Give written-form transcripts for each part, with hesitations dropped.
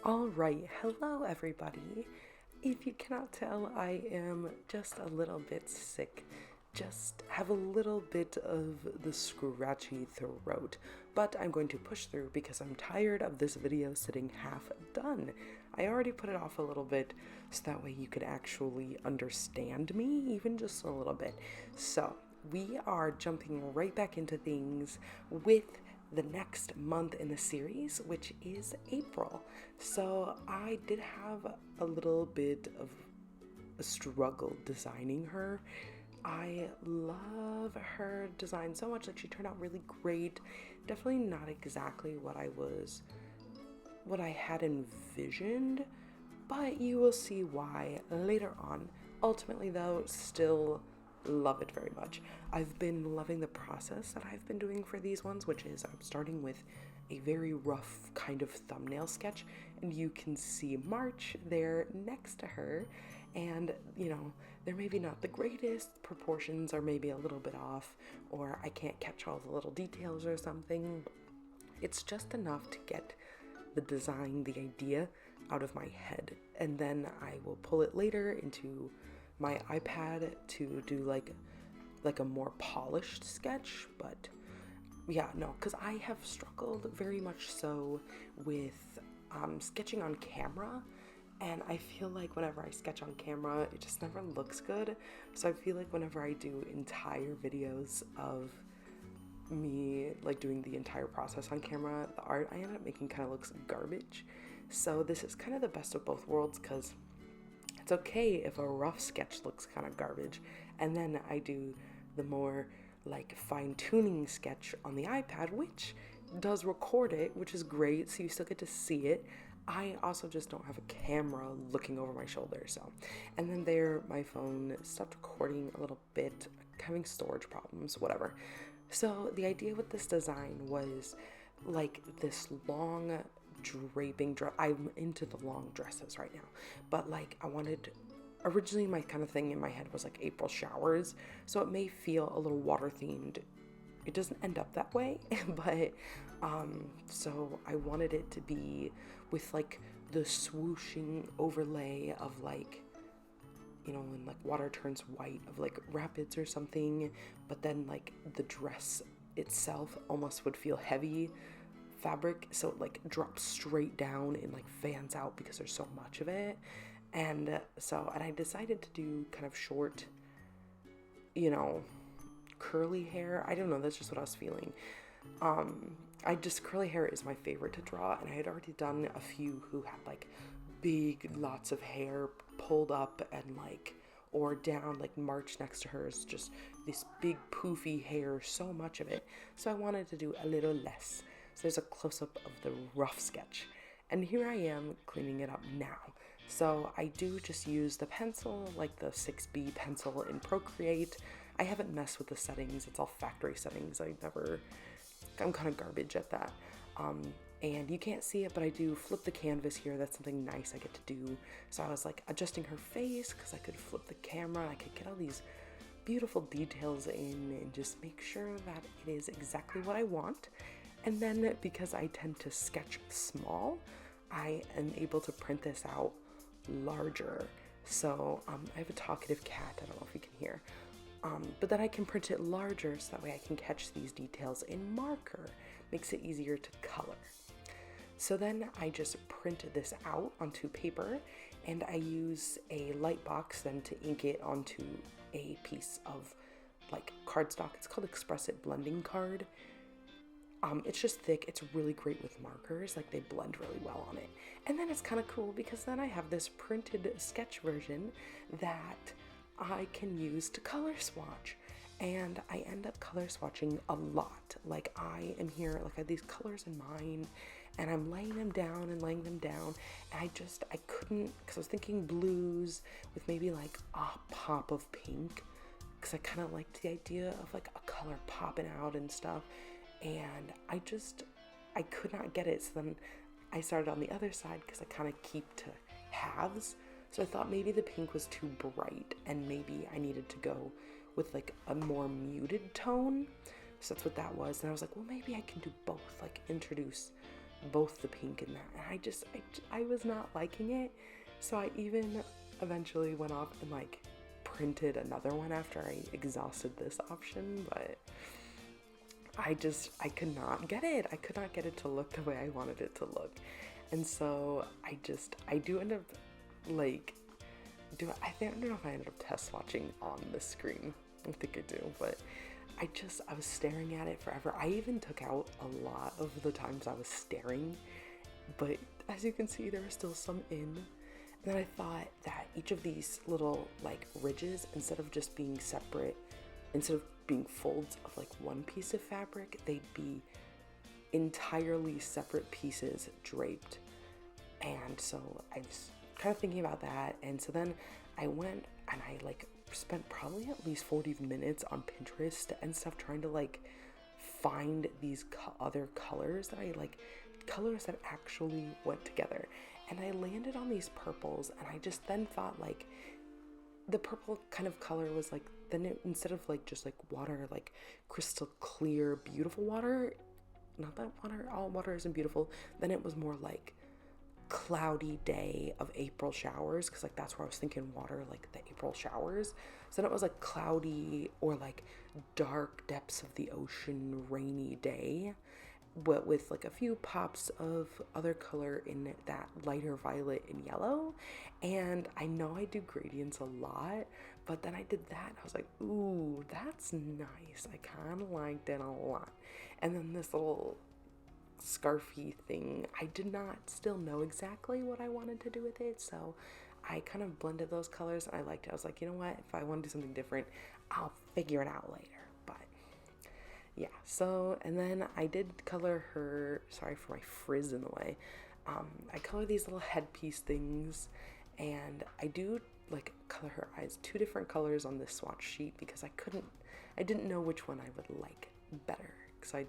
Alright, hello everybody. If you cannot tell, I am just a little bit sick. Just have a little bit of the scratchy throat, but I'm going to push through because I'm tired of this video sitting half done. I already put it off a little bit so that way you could actually understand me, even just a little bit. So, we are jumping right back into things with the next month in the series, which is April. So I did have a little bit of a struggle designing her. I love her design so much. Like, she turned out really great. Definitely not exactly what I had envisioned, but you will see why later on. Ultimately though, still love it very much. I've been loving the process that I've been doing for these ones, which is I'm starting with a very rough kind of thumbnail sketch, and you can see March there next to her, and you know, they're maybe not the greatest, proportions are maybe a little bit off, or I can't catch all the little details or something. It's just enough to get the design, the idea out of my head, and then I will pull it later into my iPad to do like a more polished sketch. But yeah, no, because I have struggled very much so with sketching on camera, and I feel like whenever I sketch on camera it just never looks good. So I feel like whenever I do entire videos of me like doing the entire process on camera, the art I end up making kind of looks garbage. So this is kind of the best of both worlds, because it's okay if a rough sketch looks kind of garbage, and then I do the more like fine-tuning sketch on the iPad, which does record it, which is great, so you still get to see it. I also just don't have a camera looking over my shoulder, so. And then there, my phone stopped recording a little bit, having storage problems, whatever. So the idea with this design was like this long draping dress. I'm into the long dresses right now, but like I wanted, originally my kind of thing in my head was like April showers, so it may feel a little water themed. It doesn't end up that way, but so I wanted it to be with like the swooshing overlay of like, you know, when like water turns white, of like rapids or something, but then like the dress itself almost would feel heavy fabric, so it like drops straight down and like fans out because there's so much of it. And I decided to do kind of short, you know, curly hair. I don't know, that's just what I was feeling. Curly hair is my favorite to draw, and I had already done a few who had like big lots of hair pulled up and like, or down, like March next to her is just this big poofy hair, so much of it. So I wanted to do a little less. So there's a close-up of the rough sketch, and here I am cleaning it up now. So I do just use the pencil, like the 6B pencil in Procreate. I haven't messed with the settings, it's all factory settings. I'm kind of garbage at that. And you can't see it, but I do flip the canvas here. That's something nice I get to do. So I was like adjusting her face because I could flip the camera. I could get all these beautiful details in and just make sure that it is exactly what I want. And then because I tend to sketch small, I am able to print this out larger. So I have a talkative cat, I don't know if you can hear. But then I can print it larger so that way I can catch these details in marker. Makes it easier to color. So then I just print this out onto paper, and I use a light box then to ink it onto a piece of like cardstock. It's called Express It blending card. It's just thick. It's really great with markers, like they blend really well on it. And then it's kind of cool because then I have this printed sketch version that I can use to color swatch, and I end up color swatching a lot. Like I am here, like I have these colors in mind, and I'm laying them down and I couldn't, because I was thinking blues with maybe like a pop of pink, because I kind of liked the idea of like a color popping out and stuff, and I could not get it. So then I started on the other side because I kind of keep to halves. So I thought maybe the pink was too bright and maybe I needed to go with like a more muted tone. So that's what that was. And I was like, well, maybe I can do both, like introduce both the pink and that, and I was not liking it. So I even eventually went off and like printed another one after I exhausted this option, but I could not get it. I could not get it to look the way I wanted it to look. And so I do end up like, I don't know if I ended up test watching on the screen. I think I do, but I was staring at it forever. I even took out a lot of the times I was staring, but as you can see, there was still some in. And then I thought that each of these little like ridges, instead of just being separate, instead of being folds of like one piece of fabric, they'd be entirely separate pieces draped. And so I was kind of thinking about that. And so then I went and I like spent probably at least 40 minutes on Pinterest and stuff trying to like find these other colors that I like, colors that actually went together. And I landed on these purples, and I just then thought like the purple kind of color was like, then instead of like just like water, like crystal clear beautiful water, not that all water isn't beautiful, then it was more like cloudy day of April showers, because like that's where I was thinking water, like the April showers. So then it was like cloudy or like dark depths of the ocean rainy day, but with like a few pops of other color in that lighter violet and yellow. And I know I do gradients a lot, but then I did that and I was like, ooh, that's nice. I kind of liked it a lot. And then this little scarfy thing, I did not still know exactly what I wanted to do with it, so I kind of blended those colors and I liked it. I was like, you know what, if I want to do something different, I'll figure it out later. But yeah, so, and then I did color her, sorry for my frizz in the way, I color these little headpiece things, and I do like color her eyes 2 different colors on this swatch sheet because I didn't know which one I would like better. So I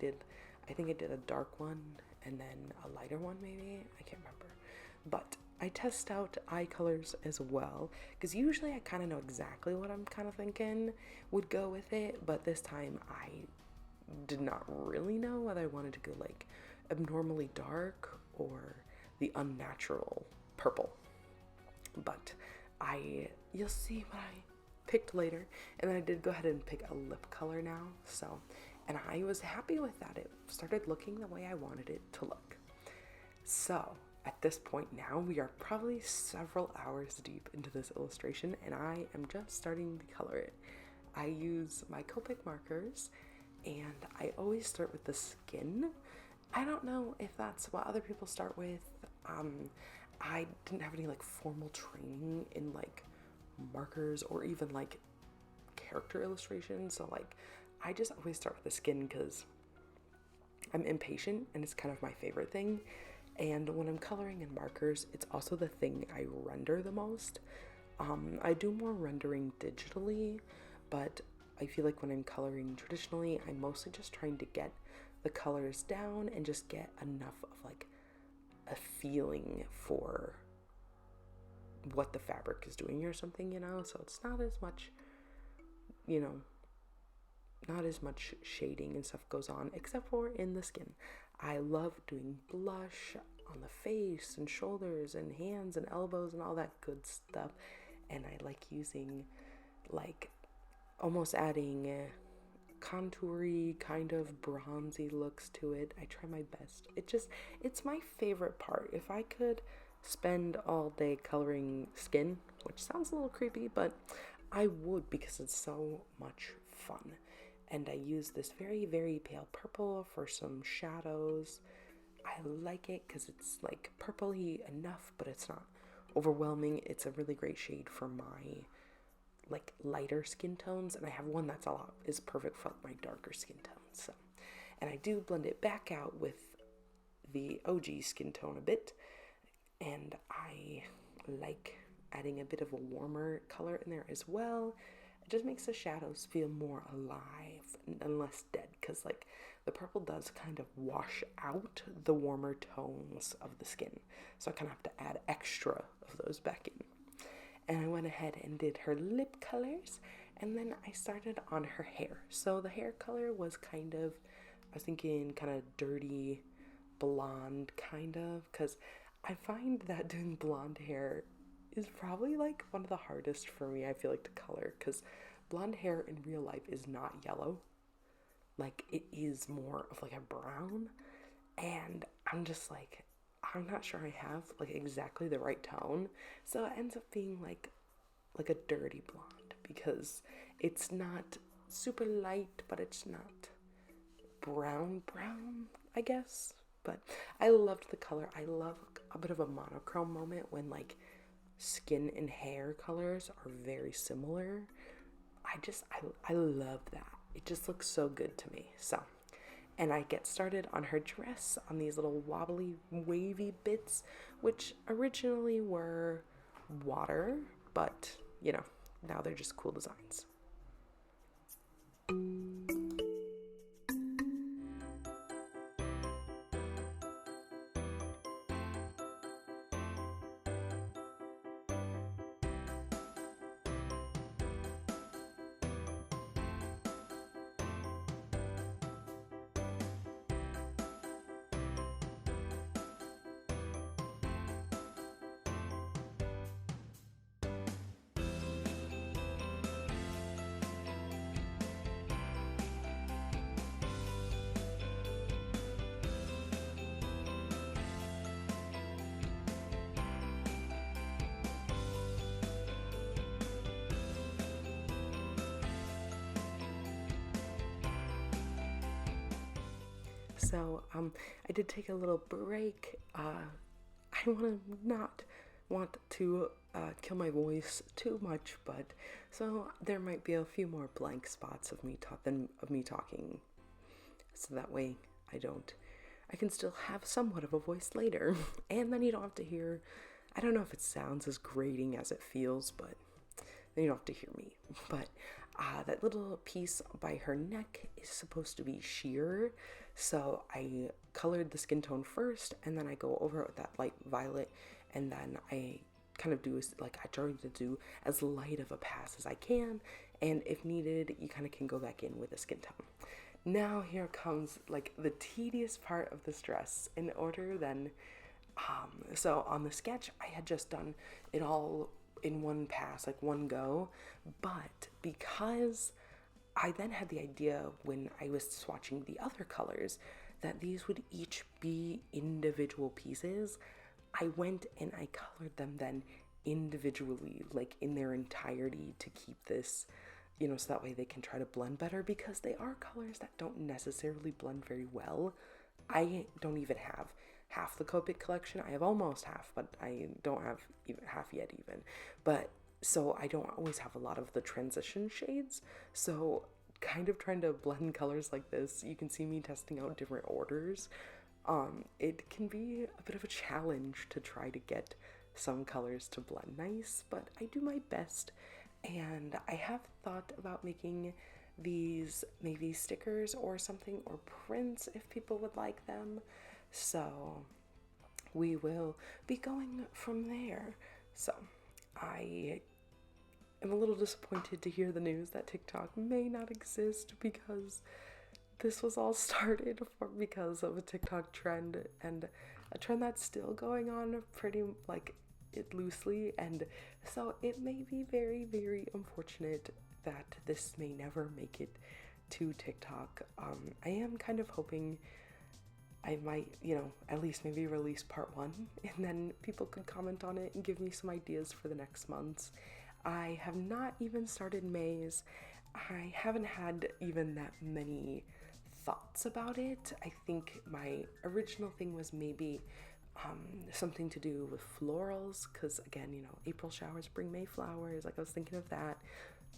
think I did a dark one and then a lighter one maybe, I can't remember. But I test out eye colors as well, because usually I kind of know exactly what I'm kind of thinking would go with it, but this time I did not really know whether I wanted to go like abnormally dark or the unnatural purple. But you'll see what I picked later. And then I did go ahead and pick a lip color now, so, and I was happy with that. It started looking the way I wanted it to look. So at this point now, we are probably several hours deep into this illustration, and I am just starting to color it. I use my Copic markers, and I always start with the skin. I don't know if that's what other people start with. I didn't have any like formal training in like markers or even like character illustration, so like I just always start with the skin because I'm impatient and it's kind of my favorite thing. And when I'm coloring in markers, it's also the thing I render the most. I do more rendering digitally, but I feel like when I'm coloring traditionally, I'm mostly just trying to get the colors down and just get enough of like a feeling for what the fabric is doing or something, you know? So it's not as much, you know, not as much shading and stuff goes on, except for in the skin. I love doing blush on the face and shoulders and hands and elbows and all that good stuff. And I like using like almost adding contoury kind of bronzy looks to it. I try my best. It's my favorite part. If I could spend all day coloring skin, which sounds a little creepy, but I would, because it's so much fun. And I use this very, very pale purple for some shadows. I like it because it's like purpley enough, but it's not overwhelming. It's a really great shade for my like lighter skin tones, and I have one that's is perfect for my darker skin tones. So, and I do blend it back out with the OG skin tone a bit, and I like adding a bit of a warmer color in there as well. It just makes the shadows feel more alive and less dead, because like the purple does kind of wash out the warmer tones of the skin, so I kind of have to add extra of those back in. And I went ahead and did her lip colors, and then I started on her hair. So the hair color was I was thinking kind of dirty blonde kind of, because I find that doing blonde hair is probably like one of the hardest for me, I feel like, to color, because blonde hair in real life is not yellow. Like, it is more of like a brown, and I'm just like, I'm not sure I have like exactly the right tone, so it ends up being like a dirty blonde, because it's not super light, but it's not brown brown, I guess. But I loved the color. I love a bit of a monochrome moment when like skin and hair colors are very similar. I love that. It just looks so good to me. So, and I get started on her dress on these little wobbly wavy bits, which originally were water, but you know, now they're just cool designs. So, I did take a little break. I want to kill my voice too much, but so there might be a few more blank spots of me talking, so that way I can still have somewhat of a voice later, and then you don't have to hear. I don't know if it sounds as grating as it feels, but then you don't have to hear me. But that little piece by her neck is supposed to be sheer, so I colored the skin tone first, and then I go over it with that light violet, and then I kind of I try to do as light of a pass as I can, and if needed, you kind of can go back in with a skin tone. Now here comes like the tedious part of this dress. In order then, so on the sketch, I had just done it all in one pass, like one go, but because I then had the idea when I was swatching the other colors that these would each be individual pieces, I went and I colored them then individually, like in their entirety, to keep this, so that way they can try to blend better, because they are colors that don't necessarily blend very well. I don't even have half the Copic collection. I have almost half, but I don't have even half yet even. But so I don't always have a lot of the transition shades. So kind of trying to blend colors like this, you can see me testing out different orders. It can be a bit of a challenge to try to get some colors to blend nice, but I do my best. And I have thought about making these maybe stickers or something, or prints if people would like them. So we will be going from there. So I am a little disappointed to hear the news that TikTok may not exist, because this was all started because of a TikTok trend, and a trend that's still going on pretty like it loosely, and so it may be very, very unfortunate that this may never make it to TikTok. I am kind of hoping I might, at least maybe release part 1, and then people could comment on it and give me some ideas for the next months. I have not even started May's. I haven't had even that many thoughts about it. I think my original thing was maybe something to do with florals, because again, April showers bring May flowers. Like, I was thinking of that.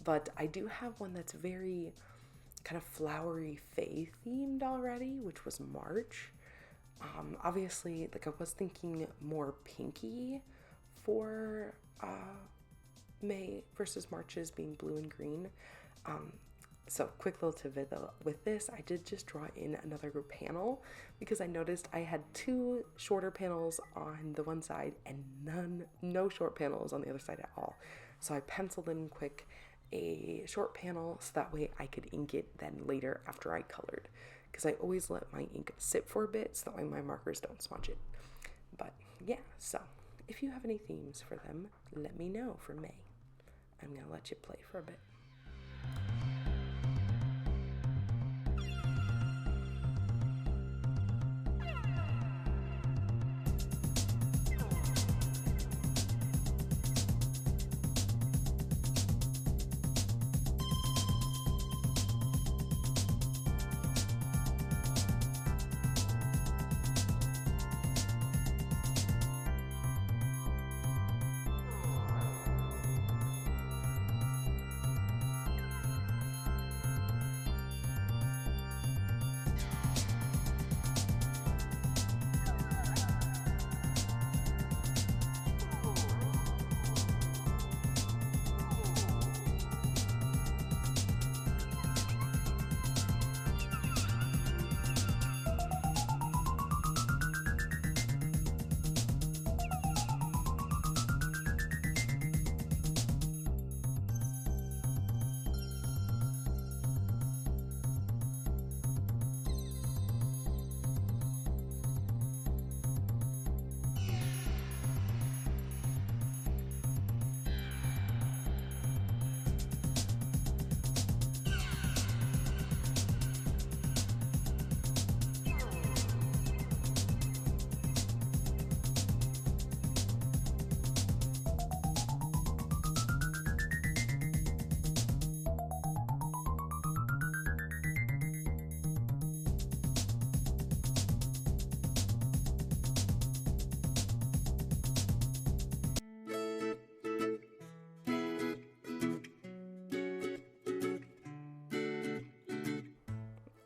But I do have one that's very kind of flowery Fae themed already, which was March. Obviously, like, I was thinking more pinky for May versus March's being blue and green. So quick little tidbit though, with this, I did just draw in another panel, because I noticed I had 2 shorter panels on the one side and no short panels on the other side at all. So I penciled in quick a short panel, so that way I could ink it then later after I colored, because I always let my ink sit for a bit so that way my markers don't smudge it. But yeah, so if you have any themes for them, let me know for May. I'm going to let you play for a bit.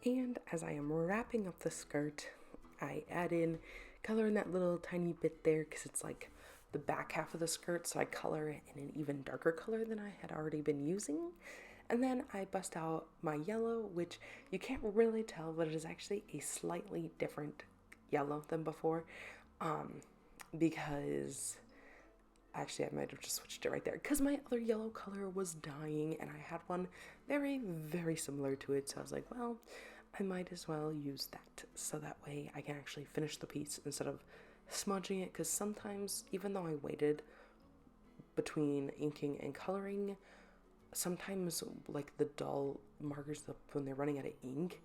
And as I am wrapping up the skirt, I add in color in that little tiny bit there because it's like the back half of the skirt, so I color it in an even darker color than I had already been using. And then I bust out my yellow, which you can't really tell, but it is actually a slightly different yellow than before, because actually I might have just switched it right there because my other yellow color was dying and I had one very, very similar to it. So I was like, well, I might as well use that so that way I can actually finish the piece instead of smudging it, because sometimes, even though I waited between inking and coloring, sometimes like the dull markers, when they're running out of ink,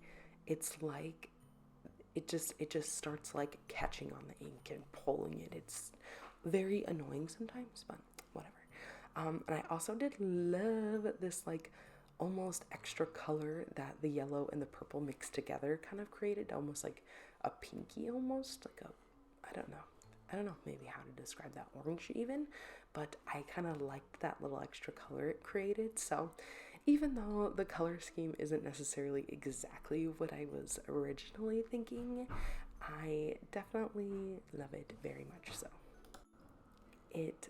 it's like it just starts like catching on the ink and pulling it. It's very annoying sometimes, but whatever. And I also did love this like almost extra color that the yellow and the purple mixed together kind of created, almost like a pinky, almost like a, I don't know maybe how to describe that, orange even, but I kind of liked that little extra color it created. So even though the color scheme isn't necessarily exactly what I was originally thinking, I definitely love it very much so. It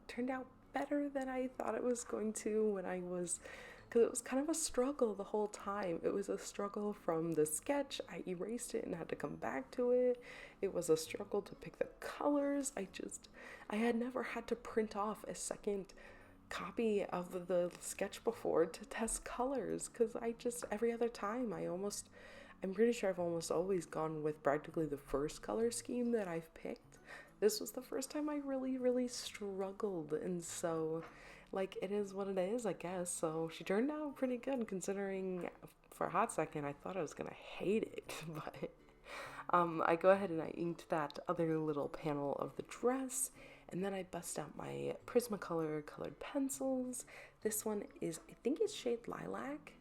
turned out better than I thought it was going to when I was, because it was kind of a struggle the whole time. It was a struggle from the sketch. I erased it and had to come back to it. It was a struggle to pick the colors. I had never had to print off a second copy of the sketch before to test colors, because every other time I'm pretty sure I've almost always gone with practically the first color scheme that I've picked. This was the first time I really, really struggled, and so, like, it is what it is, I guess. So she turned out pretty good, considering for a hot second I thought I was gonna hate it, but I go ahead and I inked that other little panel of the dress, and then I bust out my Prismacolor colored pencils. This one is, I think it's shade Lilac,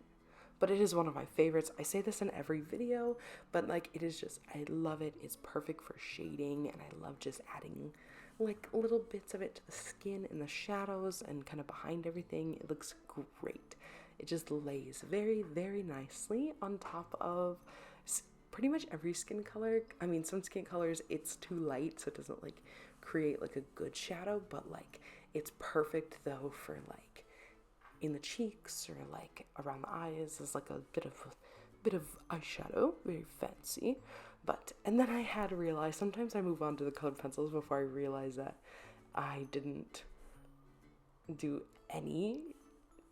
but it is one of my favorites. I say this in every video, but like it is just, I love it. It's perfect for shading, and I love just adding like little bits of it to the skin and the shadows and kind of behind everything. It looks great. It just lays very, very nicely on top of pretty much every skin color. I mean, some skin colors it's too light, so it doesn't like create like a good shadow, but like it's perfect though for like in the cheeks or like around the eyes as like a bit of eyeshadow, very fancy. And then I had to realize, sometimes I move on to the colored pencils before I realize that I didn't do any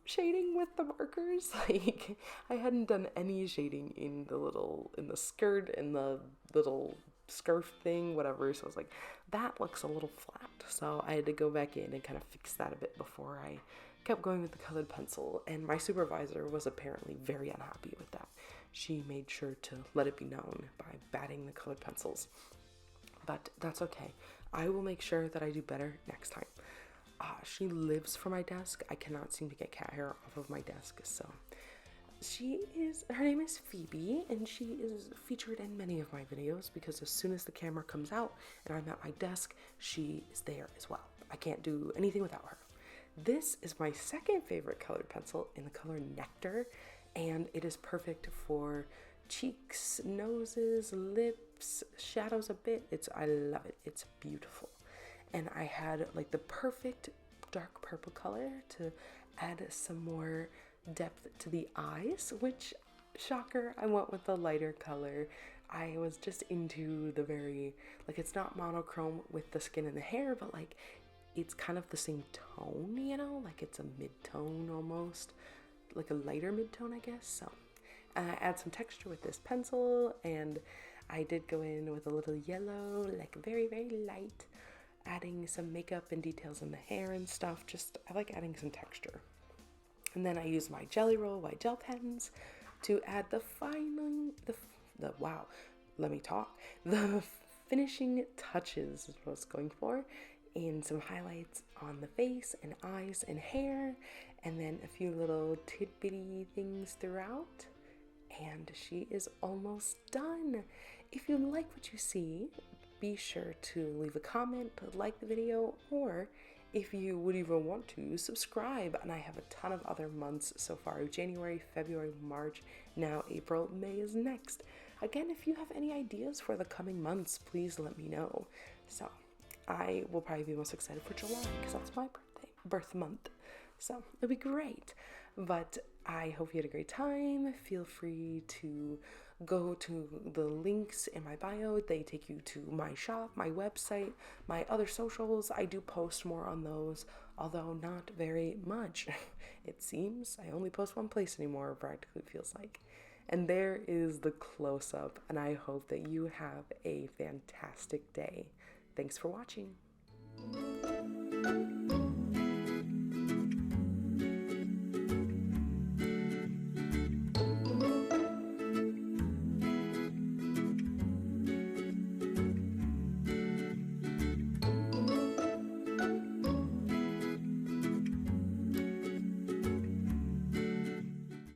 shading with the markers. Like, I hadn't done any shading in the skirt, in the little scarf thing, whatever. So I was like, that looks a little flat. So I had to go back in and kind of fix that a bit before I kept going with the colored pencil. And my supervisor was apparently very unhappy with that. She made sure to let it be known by batting the colored pencils. But that's okay. I will make sure that I do better next time. She lives for my desk. I cannot seem to get cat hair off of my desk, so her name is Phoebe, and she is featured in many of my videos because as soon as the camera comes out and I'm at my desk, she is there as well. I can't do anything without her. This is my second favorite colored pencil in the color Nectar, and it is perfect for cheeks, noses, lips, shadows a bit. I love it. It's beautiful. And I had like the perfect dark purple color to add some more depth to the eyes, which, shocker, I went with the lighter color. I was just into the very, like, it's not monochrome with the skin and the hair, but like it's kind of the same tone, you know, like it's a mid-tone almost, like a lighter mid-tone, I guess. So I add some texture with this pencil, and I did go in with a little yellow, like very, very light, adding some makeup and details in the hair and stuff. I like adding some texture. And then I use my Jelly Roll white gel pens to add the finishing touches is what I was going for, and some highlights on the face and eyes and hair, and then a few little tidbitty things throughout. And she is almost done. If you like what you see, be sure to leave a comment, like the video, or if you would even want to, subscribe. And I have a ton of other months so far: January, February, March, now April, May is next. Again, if you have any ideas for the coming months, please let me know. So I will probably be most excited for July because that's my birth month. So it'll be great. But I hope you had a great time. Feel free to go to the links in my bio. They take you to my shop, my website, my other socials. I do post more on those, although not very much. It seems I only post one place anymore, practically feels like. And there is the close-up, and I hope that you have a fantastic day. Thanks for watching.